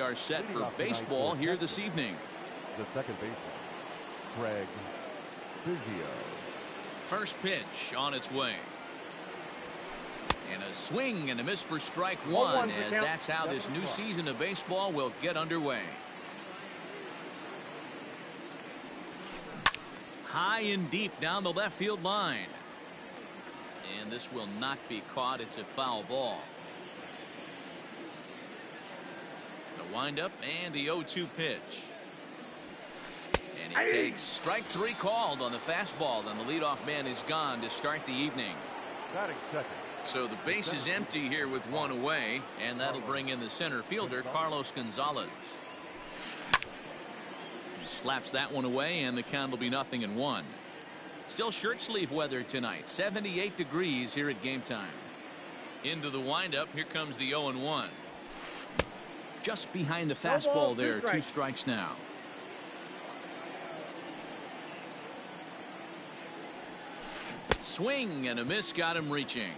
are set for baseball here this evening. The second baseman, Craig Biggio. First pitch on its way. And a swing and a miss for strike one, as that's how this new season of baseball will get underway. High and deep down the left field line. And this will not be caught. It's a foul ball. The windup and the 0-2 pitch. And he takes strike three called on the fastball. And the leadoff man is gone to start the evening. So the base is empty here with one away, and that'll bring in the center fielder, Carlos Gonzalez. He slaps that one away, and the count will be 0-1. Still shirt sleeve weather tonight, 78 degrees here at game time. Into the windup, here comes the 0-1. Just behind the fastball there, 2 strikes now. Swing and a miss, got him reaching.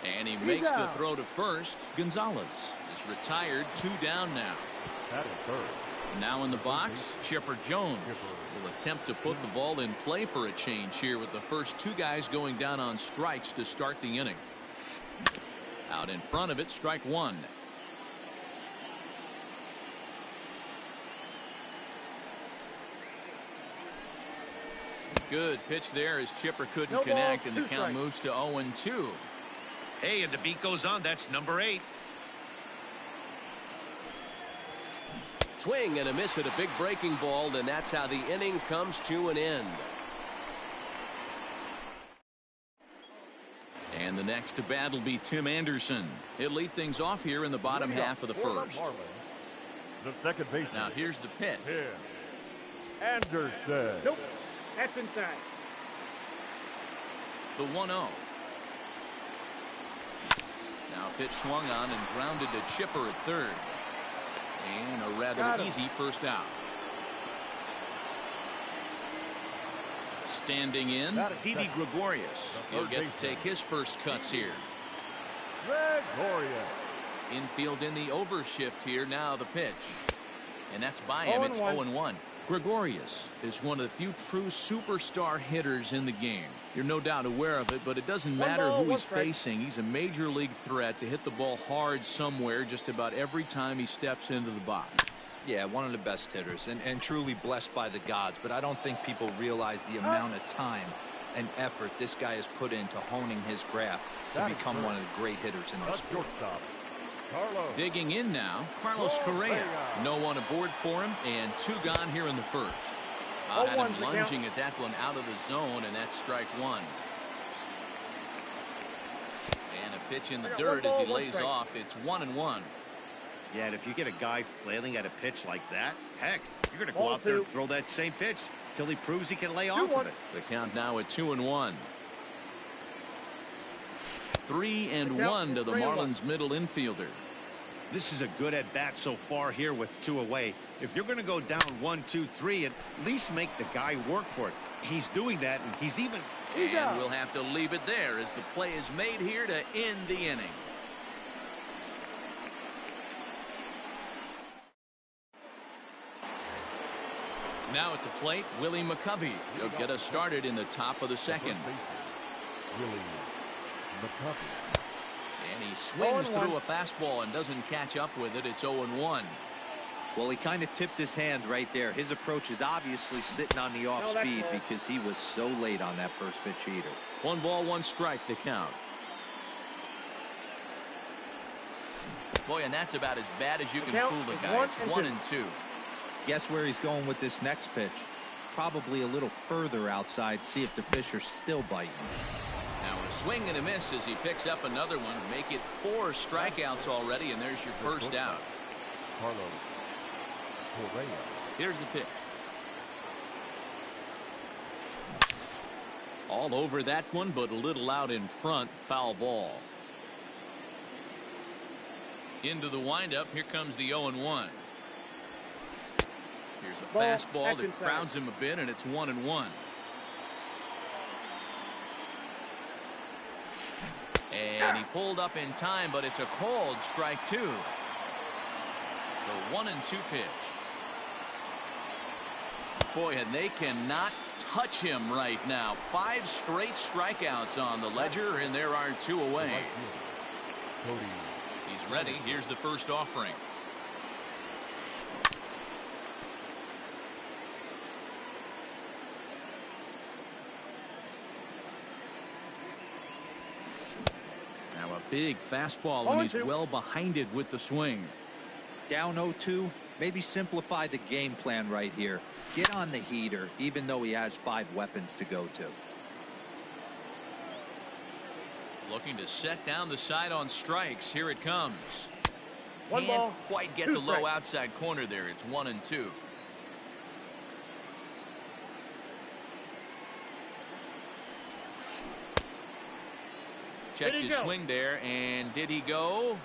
And he makes the throw to first. Gonzalez is retired, 2 down now. Now in the box, Chipper Jones will attempt to put the ball in play for a change here with the first 2 guys going down on strikes to start the inning. Out in front of it, strike one. Good pitch there as Chipper couldn't connect, and the count moves to 0-2. Hey, and the beat goes on. That's number 8. Swing and a miss at a big breaking ball, and that's how the inning comes to an end. And the next to bat will be Tim Anderson. He'll lead things off here in the bottom half of the first. The second baseman. Now here's the pitch. Anderson. Nope. That's inside. The 1-0. Now pitch swung on and grounded to Chipper at third. And a rather easy first out. Standing in, Didi Gregorius. He'll get to take his first cuts here. Gregorius. Infield in the overshift here. Now the pitch. And that's by him. It's 0-1. Gregorius is one of the few true superstar hitters in the game. You're no doubt aware of it, but it doesn't matter who he's facing. He's a major league threat to hit the ball hard somewhere just about every time he steps into the box. Yeah, one of the best hitters and truly blessed by the gods, but I don't think people realize the amount of time and effort this guy has put into honing his craft to become one of the great hitters in our sport. Digging in now, Carlos Correa. No one aboard for him, and 2 gone here in the first. Had him lunging at that one out of the zone, and that's strike one. And a pitch in the dirt as he lays off. It's 1-1. Yeah, and if you get a guy flailing at a pitch like that, heck, you're going to go out there and throw that same pitch till he proves he can lay off of it. The count now at 2-1. 3-1 to the Marlins middle infielder. This is a good at bat so far here with 2 away. If you're going to go down 1, 2, 3, at least make the guy work for it. He's doing that, and he's even. And we'll have to leave it there as the play is made here to end the inning. Now at the plate, Willie McCovey. He'll get us started in the top of the second. Willie McCovey. And he swings through a fastball and doesn't catch up with it. It's 0-1. Well, he kind of tipped his hand right there. His approach is obviously sitting on the off speed because he was so late on that first pitch heater. 1 ball, 1 strike to count. Boy, and that's about as bad as you can fool the guy. It's 1-2. Guess where he's going with this next pitch? Probably a little further outside. See if the fish are still biting. Now a swing and a miss as he picks up another one. Make it 4 strikeouts already, and there's your first out. Carlos Correa. Here's the pitch. All over that one, but a little out in front. Foul ball. Into the windup. Here comes the 0-1. Here's a fastball that crowds him a bit, and it's 1-1. And he pulled up in time, but it's a called strike 2. 1-2 pitch. Boy, and they cannot touch him right now. 5 straight strikeouts on the ledger, and there are 2 away. He's ready. Here's the first offering. Now a big fastball, and he's well behind it with the swing. Down 0-2. Maybe simplify the game plan right here. Get on the heater, even though he has 5 weapons to go to. Looking to set down the side on strikes. Here it comes. One Can't ball, quite get 2 the low strikes. outside corner there. It's 1-2. Checked Did he his go? swing there, and did he go?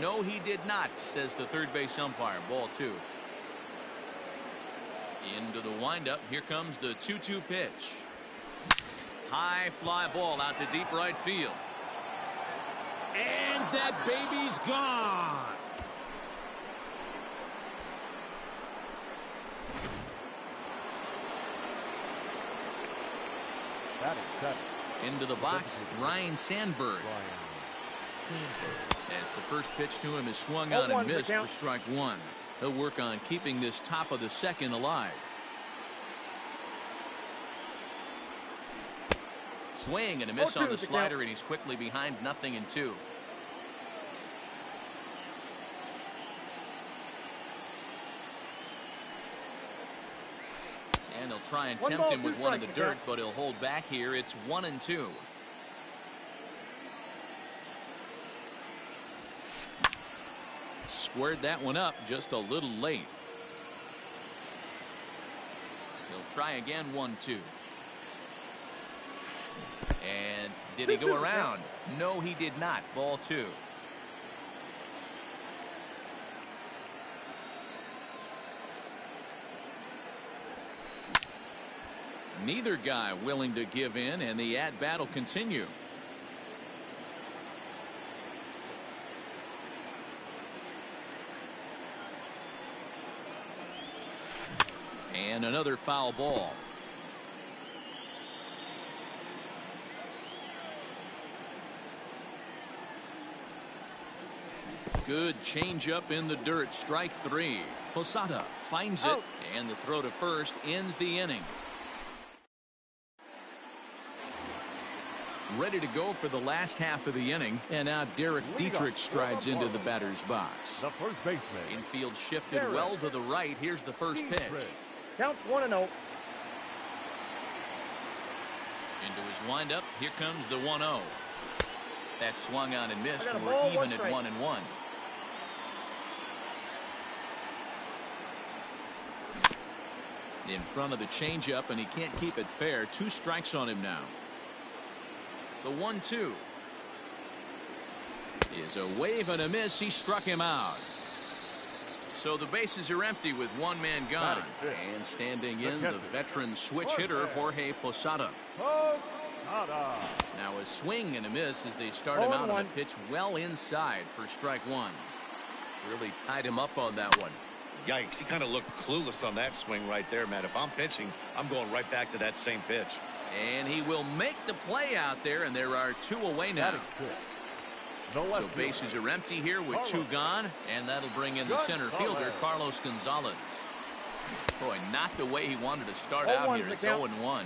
No, he did not, says the third base umpire. Ball 2. Into the windup. Here comes the 2-2 pitch. High fly ball out to deep right field. And that baby's gone. That is set. Into the box, Ryan Sandberg. As the first pitch to him is swung on and missed for strike 1. He'll work on keeping this top of the second alive. Swing and a miss on the slider, and he's quickly behind 0-2. And he'll try and tempt him with one in the dirt, but he'll hold back here. It's 1-2. Squared that one up just a little late. He'll try again. 1-2. And did he go around? No, he did not. Ball 2. Neither guy willing to give in, and the at-bat will continue. And another foul ball. Good changeup in the dirt. Strike 3. Posada finds it, and the throw to first ends the inning. Ready to go for the last half of the inning, and now Derek Dietrich strides into the batter's box. The first baseman. Infield shifted well to the right. Here's the first pitch. Counts 1-0. Into his windup. Here comes the 1-0. That swung on and missed. We're even at 1-1. In front of the changeup, and he can't keep it fair. 2 strikes on him now. The 1-2 is a wave and a miss. He struck him out. So the bases are empty with 1 man gone. And standing in, the veteran switch hitter, Jorge Posada. Now a swing and a miss as they start him out on a pitch well inside for strike 1. Really tied him up on that one. Yikes, he kind of looked clueless on that swing right there, Matt. If I'm pitching, I'm going right back to that same pitch. And he will make the play out there, and there are 2 away now. So bases are empty here with 2 gone, and that'll bring in the center fielder, Carlos Gonzalez. Boy, not the way he wanted to start out here. It's 0-1.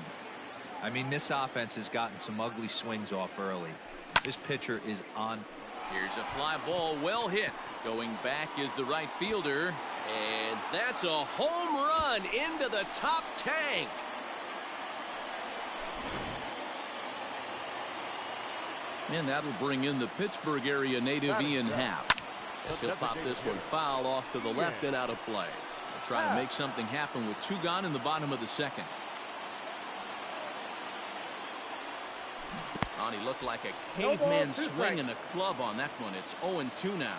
I mean, this offense has gotten some ugly swings off early. This pitcher is on. Here's a fly ball, well hit. Going back is the right fielder, and that's a home run into the top tank. And that'll bring in the Pittsburgh area native Ian Happ. As he'll pop this one foul off to the left and out of play. They'll try to make something happen with 2 gone in the bottom of the second. Oh, he looked like a caveman swinging a club on that one. It's 0-2 now.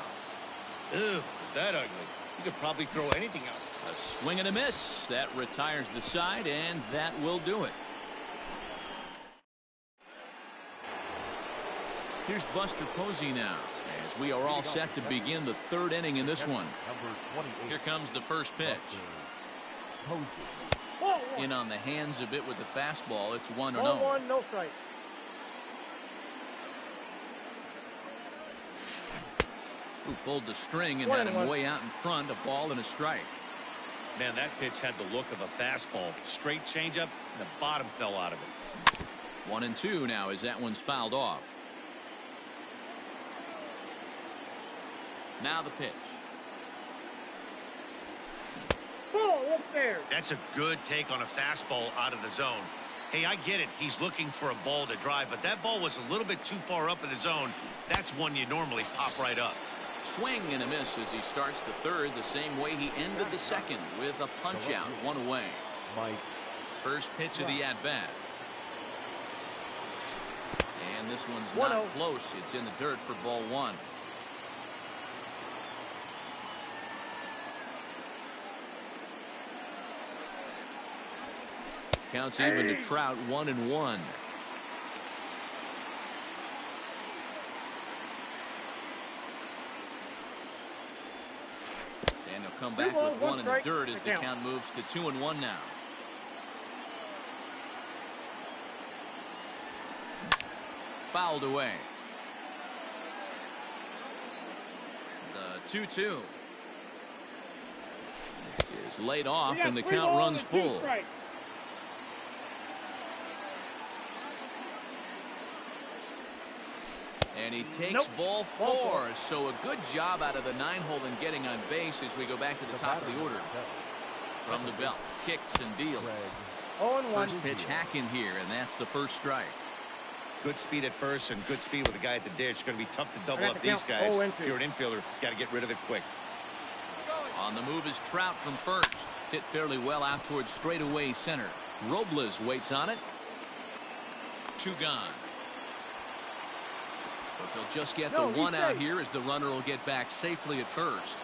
Ew, is that ugly? You could probably throw anything out. A swing and a miss. That retires the side, and that will do it. Here's Buster Posey now, as we are all set to begin the 3rd inning in this one. Number 28. Here comes the first pitch. In on the hands a bit with the fastball. It's 1-0. 1-1, no strike. Who pulled the string and had him way out in front. A ball and a strike. Man, that pitch had the look of a fastball. Straight changeup, and the bottom fell out of it. 1-2 now as that one's fouled off. Now the pitch. Ball up there. That's a good take on a fastball out of the zone. Hey, I get it. He's looking for a ball to drive, but that ball was a little bit too far up in the zone. That's one you normally pop right up. Swing and a miss as he starts the third the same way he ended the second with a punch out, one away. First pitch of the at-bat. And this one's not close. It's in the dirt for ball one. Counts even to Trout, 1-1. And he'll come back with one in the dirt as the count moves to 2-1 now. Fouled away. The 2-2 is laid off and the count runs full. And he takes ball four. So a good job out of the 9-hole in getting on base as we go back to the top of the order. From the belt, kicks and deals. First pitch hack in here, and that's the first strike. Good speed at first and good speed with the guy at the dish. It's going to be tough to double up these guys. If you're an infielder, got to get rid of it quick. On the move is Trout from first. Hit fairly well out towards straightaway center. Robles waits on it. 2 gone. But they'll just get the one out here as the runner will get back safely at first.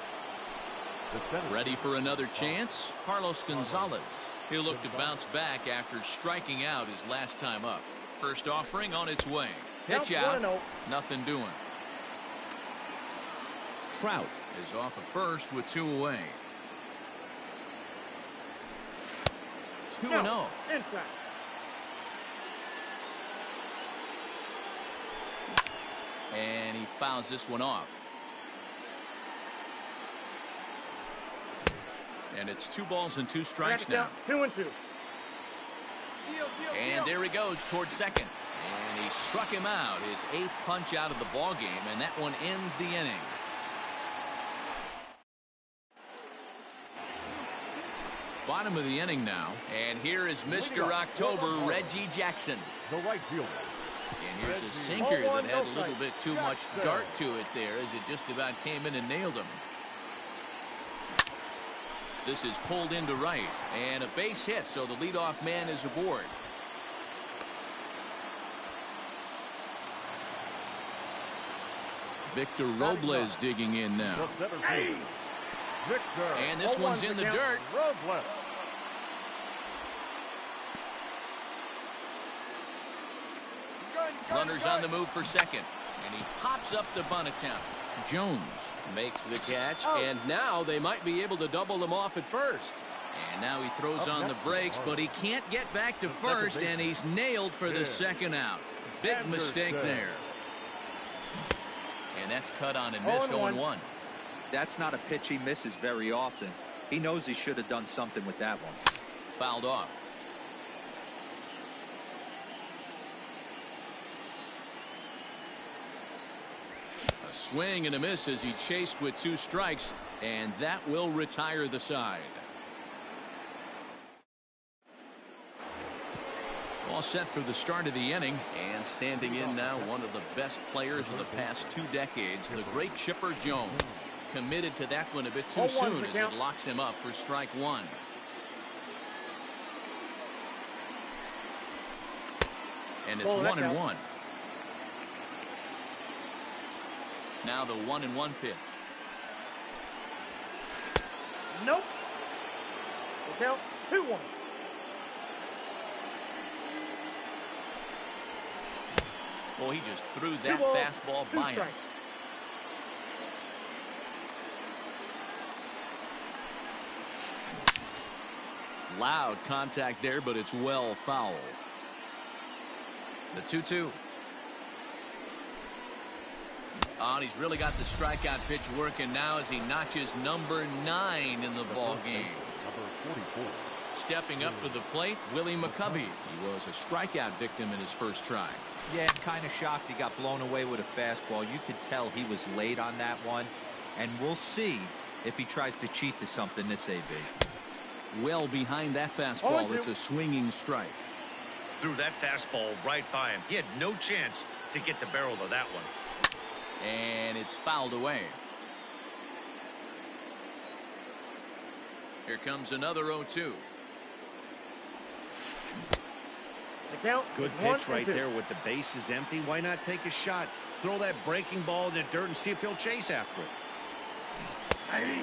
Ready for another chance? Carlos Gonzalez. He'll look to bounce back after striking out his last time up. First offering on its way. Pitch out. Nothing doing. Trout is off of first with 2 away. 2-0. And he fouls this one off. And it's 2 balls and 2 strikes now. 2-2. And there he goes towards second. And he struck him out, his 8th punch out of the ball game, and that one ends the inning. Bottom of the inning now. And here is Mr. October, Reggie Jackson. The right fielder. And here's a sinker that had a little bit too much dart to it there as it just about came in and nailed him. This is pulled into right. And a base hit, so the leadoff man is aboard. Victor Robles digging in now. And this one's in the dirt. Runners on the move for second. And he pops up the bunt attempt. Jones makes the catch. And now they might be able to double him off at first. And now he throws on the brakes, but he can't get back to first, and he's nailed for the second out. Big mistake there. And that's cut on and missed. 0-1. That's not a pitch he misses very often. He knows he should have done something with that one. Fouled off. A swing and a miss as he chased with 2 strikes, and that will retire the side. All set for the start of the inning, and standing in now one of the best players of the past 2 decades, the great Chipper Jones. Committed to that one a bit too soon as it locks him up for strike 1. And it's 1-1. Now the 1-1 pitch. Nope. The count 2-1. Well, he just threw that fastball by him. Loud contact there, but it's well foul. The 2-2. Oh, and he's really got the strikeout pitch working now as he notches number 9 in the ball game. Number 44. Stepping up to the plate, Willie McCovey. He was a strikeout victim in his first try. Yeah, I'm kind of shocked he got blown away with a fastball. You could tell he was late on that one. And we'll see if he tries to cheat to something this AB. Well behind that fastball, it's a swinging strike. Threw that fastball right by him. He had no chance to get the barrel of that one. And it's fouled away. Here comes another 0-2. Good pitch right there with the bases empty. Why not take a shot? Throw that breaking ball in the dirt and see if he'll chase after it.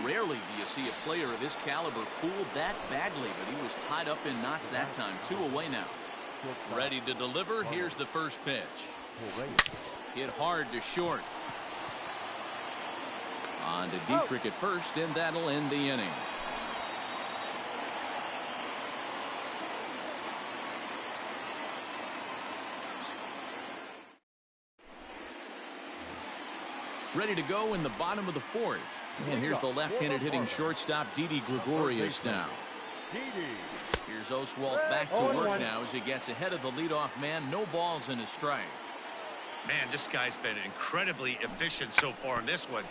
Rarely do you see a player of his caliber fooled that badly, but he was tied up in knots that time. 2 away now. Ready to deliver. Here's the first pitch. Hit hard to short. On to Dietrich at first, and that'll end the inning. Ready to go in the bottom of the 4th. And here's the left-handed hitting shortstop, Didi Gregorius now. Here's Oswalt back to work now as he gets ahead of the leadoff man. No balls in his strike. Man, this guy's been incredibly efficient so far in this one.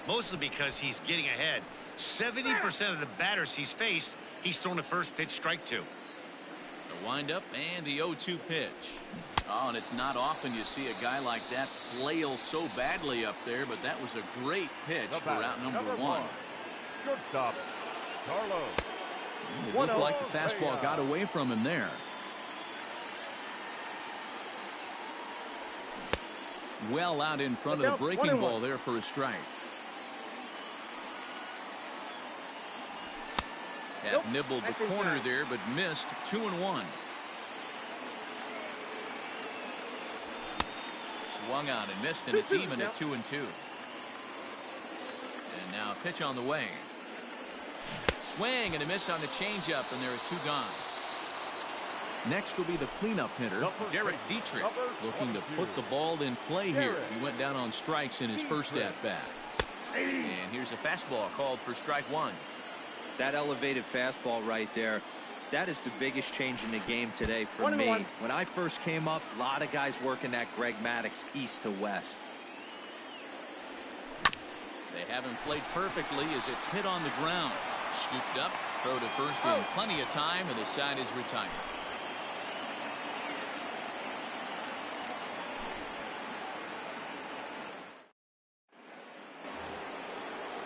Mostly because he's getting ahead. 70% of the batters he's faced, he's thrown a first pitch strike to. The windup and the 0-2 pitch. Oh, and it's not often you see a guy like that flail so badly up there, but that was a great pitch for out number 1. Shortstop, Carlos. It looked like the fastball got away from him there. Well out in front of the breaking ball there for a strike. That nibbled the corner there, but missed. 2-1. Swung on and missed, and it's even at 2-2. And now a pitch on the way. Swing and a miss on the changeup, and there are 2 gone. Next will be the cleanup hitter, Derek Dietrich, looking to put the ball in play here. He went down on strikes in his first at-bat. And here's a fastball called for strike 1. That elevated fastball right there, that is the biggest change in the game today for me. When I first came up, a lot of guys working that Greg Maddux east to west. They haven't played perfectly as it's hit on the ground. Scooped up, throw to first in plenty of time, and the side is retired.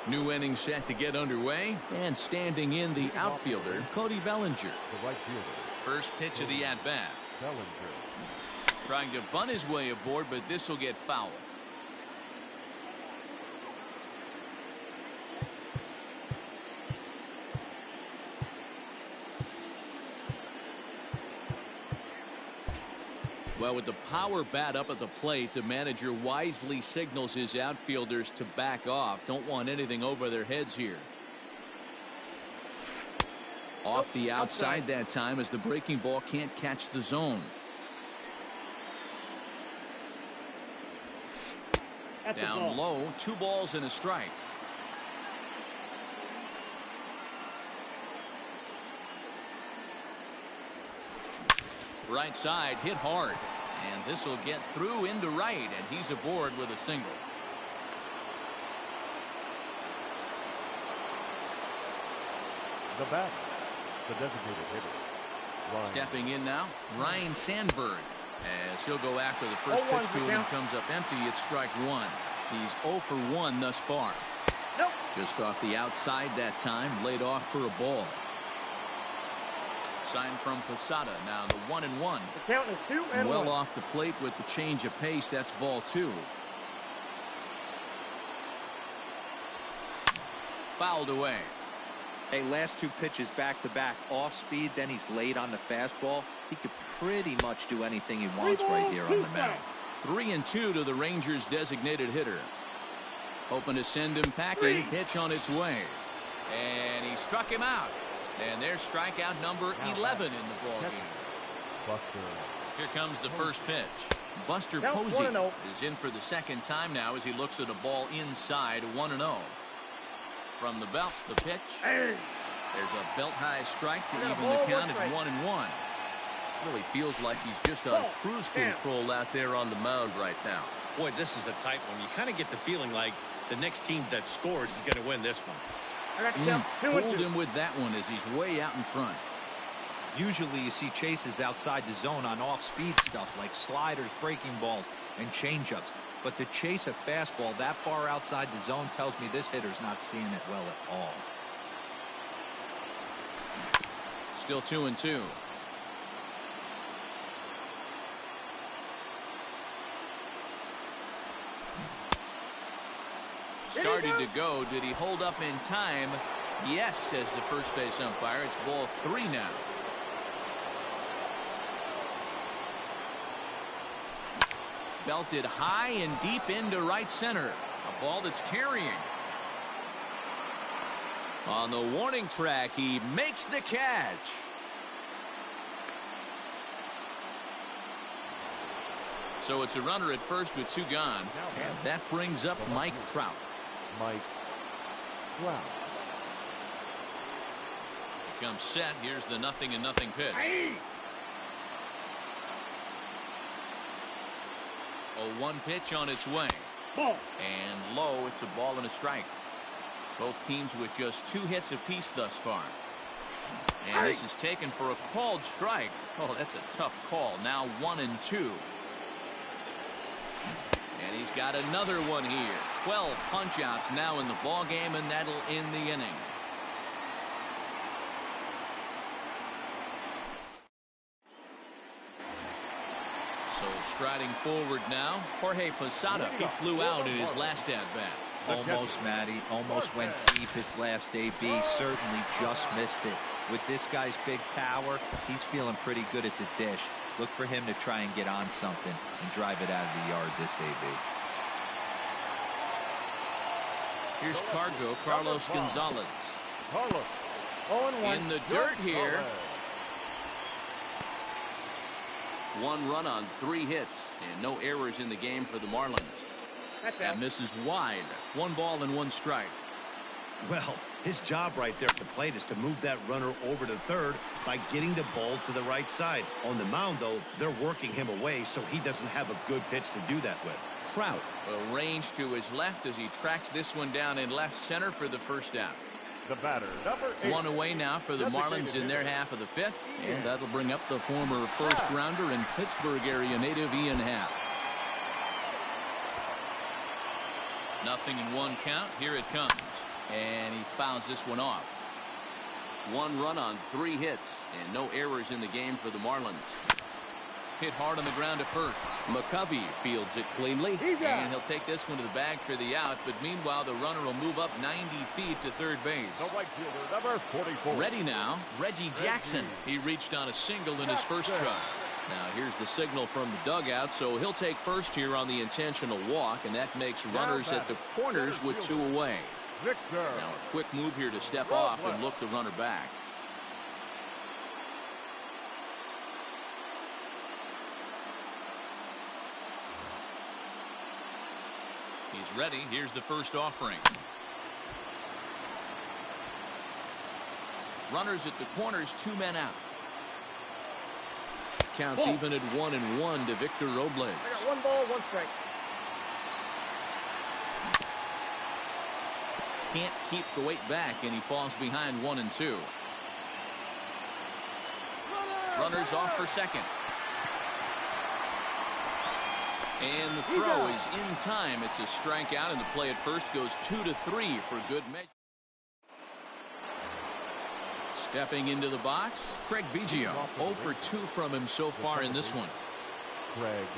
New inning set to get underway, and standing in the outfielder, Cody Bellinger. The right fielder. First pitch of the at-bat. Bellinger. Trying to bunt his way aboard, but this will get fouled. Well, with the power bat up at the plate, the manager wisely signals his outfielders to back off. Don't want anything over their heads here. Off the outside that time as the breaking ball can't catch the zone. Down low, 2 balls and a strike. Right side hit hard, and this will get through into right, and he's aboard with a single. The batter, the designated hitter. Ryan. Stepping in now, Ryan Sandberg, as he'll go after the first pitch to him and comes up empty. It's strike 1. He's 0 for 1 thus far. Just off the outside that time, laid off for a ball. Sign from Posada. Now the 1-1. The count is 2-1. Well off the plate with the change of pace. That's ball 2. Fouled away. Hey, last 2 pitches back to back, off speed, then he's late on the fastball. He could pretty much do anything he wants right here on the mound. 3-2 to the Rangers designated hitter. Hoping to send him packing. Pitch on its way. And he struck him out. And there's strikeout number 11 in the ball game. Buster. Here comes the first pitch. Buster Count Posey 1-0. is in for the second time now as he looks at a ball inside 1-0. From the belt, the pitch. Hey. There's a belt-high strike to got a even ball, the count one at strike. 1-1. Really feels like he's just on Ball. cruise Down. control out there on the mound right now. Boy, this is a tight one. You kind of get the feeling like the next team that scores is going to win this one. I got the count 2-2. Fooled him with that one as he's way out in front. Usually you see chases outside the zone on off-speed stuff like sliders, breaking balls, and changeups. But to chase a fastball that far outside the zone tells me this hitter's not seeing it well at all. Still 2-2. Started to go. Did he hold up in time? Yes, says the first base umpire. It's ball 3 now. Belted high and deep into right center. A ball that's carrying. On the warning track, he makes the catch. So it's a runner at first with 2 gone. And that brings up Mike Trout. Mike Trout. He comes set. Here's the 0-0 pitch. Hey. A 1 pitch on its way. Ball. And low, it's a ball and a strike. Both teams with just 2 hits apiece thus far. And this is taken for a called strike. Oh, that's a tough call. Now 1-2. And he's got another one here. 12 punch-outs now in the ball game, and that'll end the inning. So striding forward now, Jorge Posada. He flew out in his last at-bat. Almost, Matty. Almost went deep his last AB. Certainly just missed it. With this guy's big power, he's feeling pretty good at the dish. Look for him to try and get on something and drive it out of the yard this AB. Here's Cargo, Carlos Gonzalez. Carlos. 0-1. In the dirt here. 1 run on 3 hits and no errors in the game for the Marlins. That misses wide. 1 ball and 1 strike. Well, his job right there at the plate is to move that runner over to third by getting the ball to the right side. On the mound, though, they're working him away, so he doesn't have a good pitch to do that with. Trout will range to his left as he tracks this one down in left center for the first out. The batter, number 8. 1 away now for the Marlins in their half of the 5th, and that'll bring up the former first-rounder and Pittsburgh area native Ian Happ. 0-1 count. Here it comes. And he fouls this one off. 1 run on 3 hits and no errors in the game for the Marlins. Hit hard on the ground at first. McCovey fields it cleanly, and he'll take this one to the bag for the out. But meanwhile, the runner will move up 90 feet to third base. The right fielder, number 44. Ready now, Reggie Jackson. He reached on a single in his first try. Now here's the signal from the dugout, so he'll take first here on the intentional walk, and that makes runners at the corners with 2 away. Victor. Now a quick move here to step off and look the runner back. He's ready. Here's the first offering. Runners at the corners, 2 men out. Counts even at 1-1 to Victor Robles. I got 1 ball, 1 strike. Can't keep the weight back, and he falls behind 1-2. Runners off for second. And the throw is in time. It's a strikeout, and the play at first goes 2-3 for good measure. Stepping into the box, Craig Biggio. 0 for 2 from him so far in this one. Craig.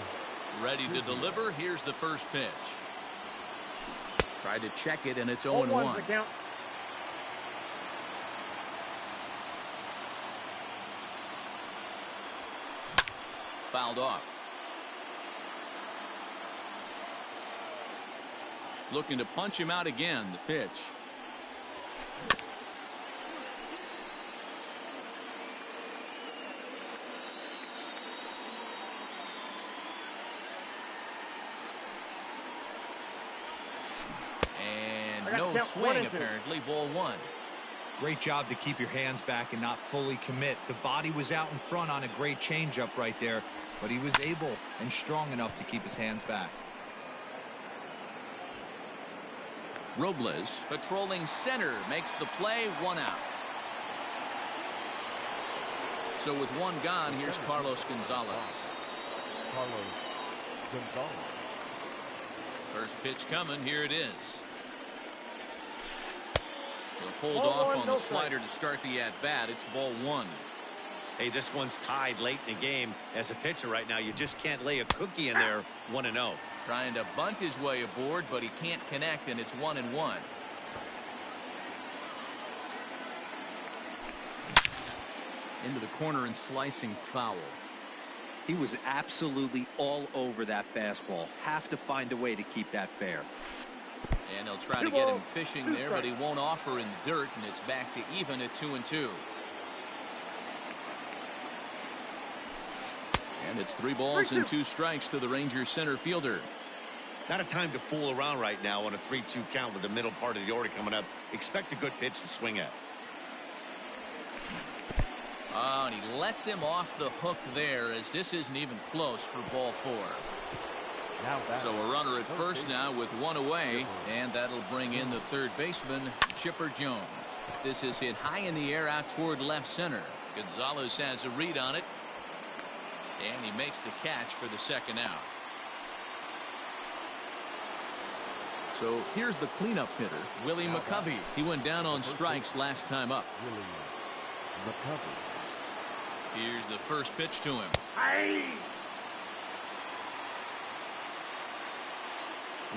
Ready to deliver. Here's the first pitch. Tried to check it, and it's 0-1 0-1. the count. Fouled off. Looking to punch him out again. The pitch. count. swing 1-2. apparently. Ball one. Great job to keep your hands back and not fully commit. The body was out in front on a great changeup right there, but he was able and strong enough to keep his hands back. Robles patrolling center makes the play. 1 out. So with 1 gone, here's Carlos Gonzalez. Carlos Gonzalez. First pitch coming. Here it is. He'll hold Ball off one, on no the slider to start the at-bat. It's ball 1. Hey, this one's tied late in the game. As a pitcher right now, you just can't lay a cookie in there. 1-0. Trying to bunt his way aboard, but he can't connect, and it's 1-1. Into the corner and slicing foul. He was absolutely all over that fastball. Have to find a way to keep that fair. And they'll try to get him fishing there, but he won't offer in the dirt, and it's back to even at 2-2. And it's 3 balls and 2 strikes to the Rangers center fielder. Not a time to fool around right now on a 3-2 count with the middle part of the order coming up. Expect a good pitch to swing at. Oh, and he lets him off the hook there, as this isn't even close for ball 4. So a runner at first now with 1 away, and that'll bring in the third baseman, Chipper Jones. This is hit high in the air out toward left center. Gonzalez has a read on it, and he makes the catch for the second out. So here's the cleanup hitter, Willie McCovey. He went down on strikes last time up. Willie McCovey. Here's the first pitch to him. Aye.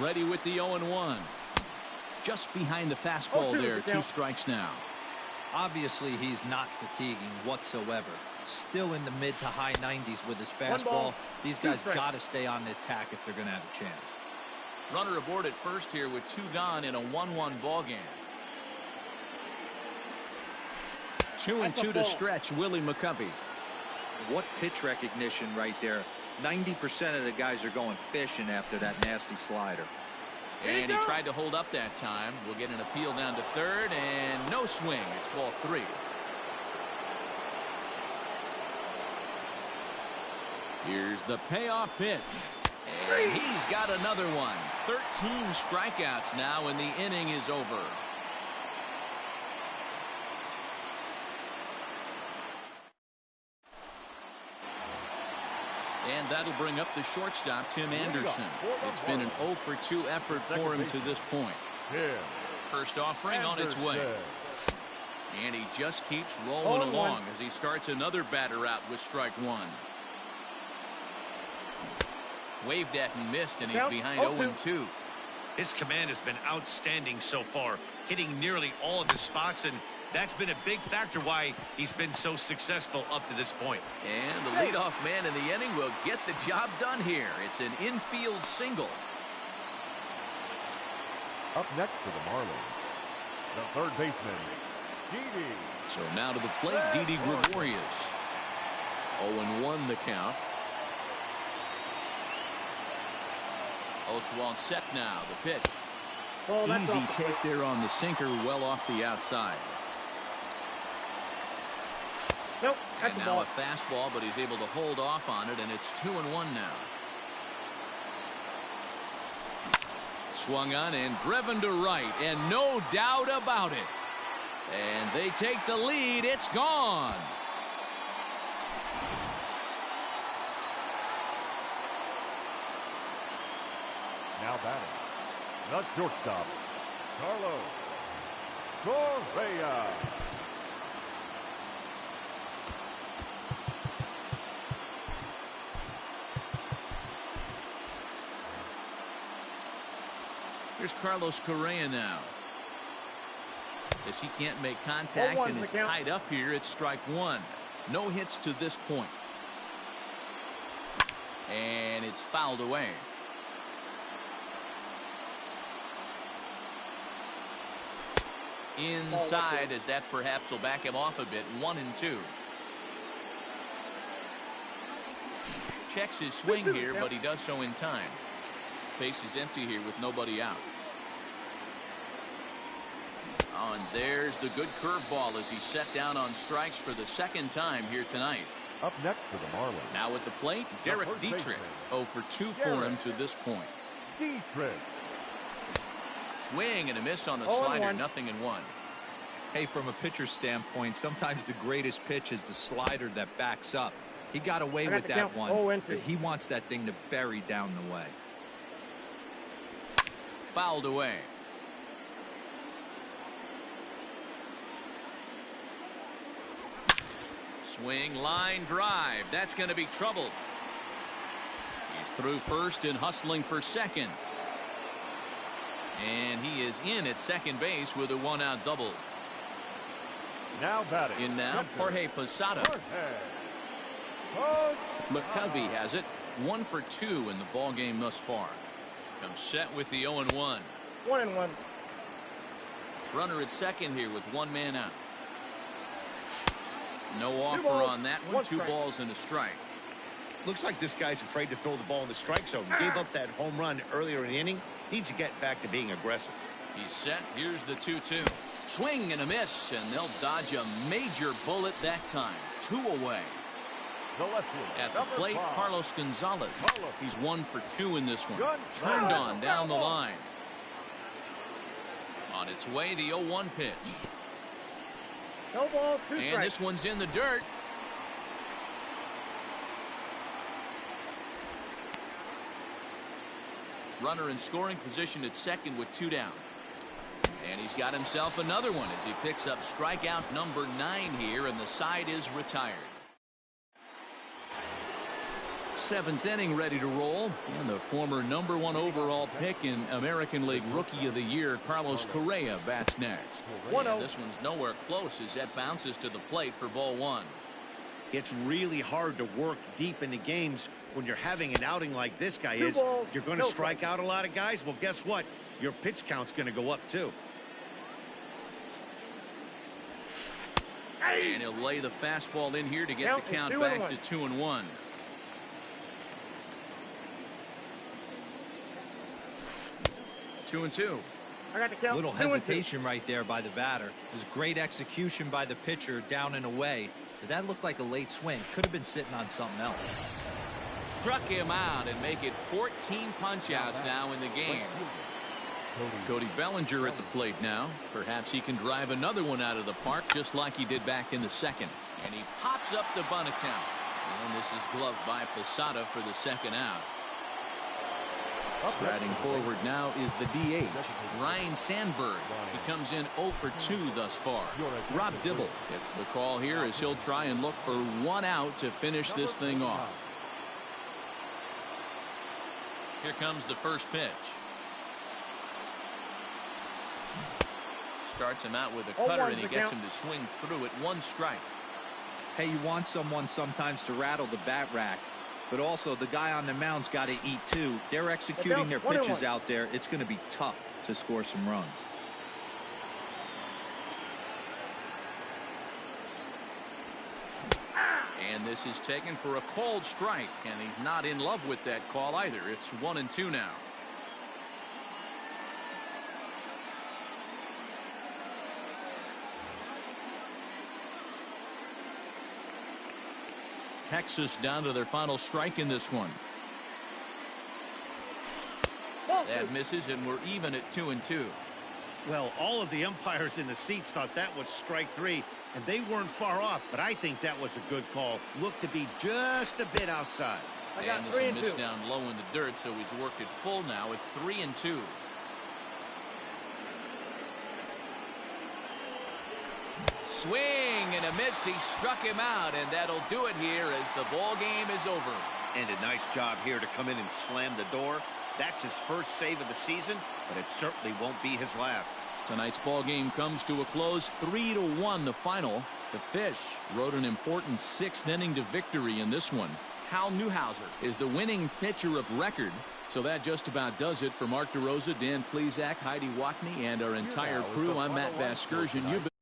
Ready with the 0-1. Just behind the fastball there. 2 strikes now. Obviously, he's not fatiguing whatsoever. Still in the mid to high 90s with his fastball. These guys got to stay on the attack if they're going to have a chance. Runner aboard at first here with 2 gone in a 1-1 ball game. 2-2 to stretch Willie McCovey. What pitch recognition right there. 90% of the guys are going fishing after that nasty slider. And he tried to hold up that time. We'll get an appeal down to third, and no swing. It's ball 3. Here's the payoff pitch. And he's got another one. 13 strikeouts now, and the inning is over. And that'll bring up the shortstop, Tim Anderson. It's been an 0 for 2 effort for him to this point. First offering on its way. And he just keeps rolling along as he starts another batter out with strike 1. Waved at and missed, and he's behind 0-2. His command has been outstanding so far, hitting nearly all of his spots, and that's been a big factor why he's been so successful up to this point. And the leadoff man in the inning will get the job done here. It's an infield single. Up next for the Marlins, the third baseman, Didi. So now to the plate, Didi Gregorius. 0-1 the count. Oswalt set now. The pitch. Easy take there on the sinker, well off the outside. Nope. And now a fastball, but he's able to hold off on it, and it's 2-1 now. Swung on and driven to right, and no doubt about it. And they take the lead. It's gone. Now batting, the shortstop, Carlos Correa. Here's Carlos Correa now. As he can't make contact and is tied up here, it's strike 1. No hits to this point. And it's fouled away. Inside, as that perhaps will back him off a bit. 1-2. Checks his swing here, but he does so in time. Base is empty here with nobody out. Oh, and there's the good curveball as he's set down on strikes for the second time here tonight. Up next for the Marlins. Now at the plate, Derek Dietrich. 0 for 2 for him to this point. Dietrich. Swing and a miss on the slider, 0-1. Hey, from a pitcher's standpoint, sometimes the greatest pitch is the slider that backs up. He got away with that one, but he wants that thing to bury down the way. Fouled away. Swing, line drive. That's going to be trouble. He's through first and hustling for second. And he is in at second base with a 1-out double. Now batting. In now, Jorge Posada. McCovey has it. 1 for 2 in the ball game thus far. Comes set with the 0-1. 1-1. Runner at second here with 1 man out. No offer on that one. 2 balls and a strike. Looks like this guy's afraid to throw the ball in the strike zone. Gave up that home run earlier in the inning. Needs to get back to being aggressive. He's set. Here's the 2-2. Swing and a miss, and they'll dodge a major bullet that time. 2 away. At the plate, Carlos Gonzalez. He's 1 for 2 in this one. Turned on down the line. On its way, the 0-1 pitch. No ball, 2 strikes. And this one's in the dirt. Runner in scoring position at second with 2 down. And he's got himself another one as he picks up strikeout number 9 here, and the side is retired. 7th inning ready to roll, and the former #1 overall pick in American League Rookie of the Year, Carlos Correa, bats next. And this one's nowhere close as that bounces to the plate for ball 1. It's really hard to work deep into games when you're having an outing like this guy is. You're going to strike out a lot of guys. Well, guess what? Your pitch count's going to go up too. And he'll lay the fastball in here to get the count back to 2-1. Two and two. Little hesitation right there by the batter. It was great execution by the pitcher down and away. But that looked like a late swing. Could have been sitting on something else. Struck him out and make it 14 punch-outs now in the game. Cody Bellinger at the plate now. Perhaps he can drive another one out of the park just like he did back in the second. And he pops up the bunt attempt. And this is gloved by Posada for the second out. Striding forward now is the DH, Ryan Sandberg. He comes in 0 for 2 thus far. Rob Dibble gets the call here as he'll try and look for 1 out to finish this thing off. Here comes the first pitch. Starts him out with a cutter and he gets him to swing through it. 1 strike. Hey, you want someone sometimes to rattle the bat rack. But also, the guy on the mound's got to eat, too. They're executing their pitches out there. It's going to be tough to score some runs. And this is taken for a called strike. And he's not in love with that call either. It's 1-2 now. Texas down to their final strike in this one. That misses, and we're even at 2-2. Well, all of the umpires in the seats thought that was strike 3, and they weren't far off, but I think that was a good call. Looked to be just a bit outside. And this one missed down low in the dirt, so he's worked it full now at 3-2. Swing and a miss. He struck him out, and that'll do it here as the ball game is over. And a nice job here to come in and slam the door. That's his first save of the season, but it certainly won't be his last. Tonight's ball game comes to a close, 3-1 the final. The Fish rode an important 6th inning to victory in this one. Hal Newhouser is the winning pitcher of record. So that just about does it for Mark DeRosa, Dan Plesac, Heidi Watney, and our entire crew. I'm Matt Vasgersian. You've been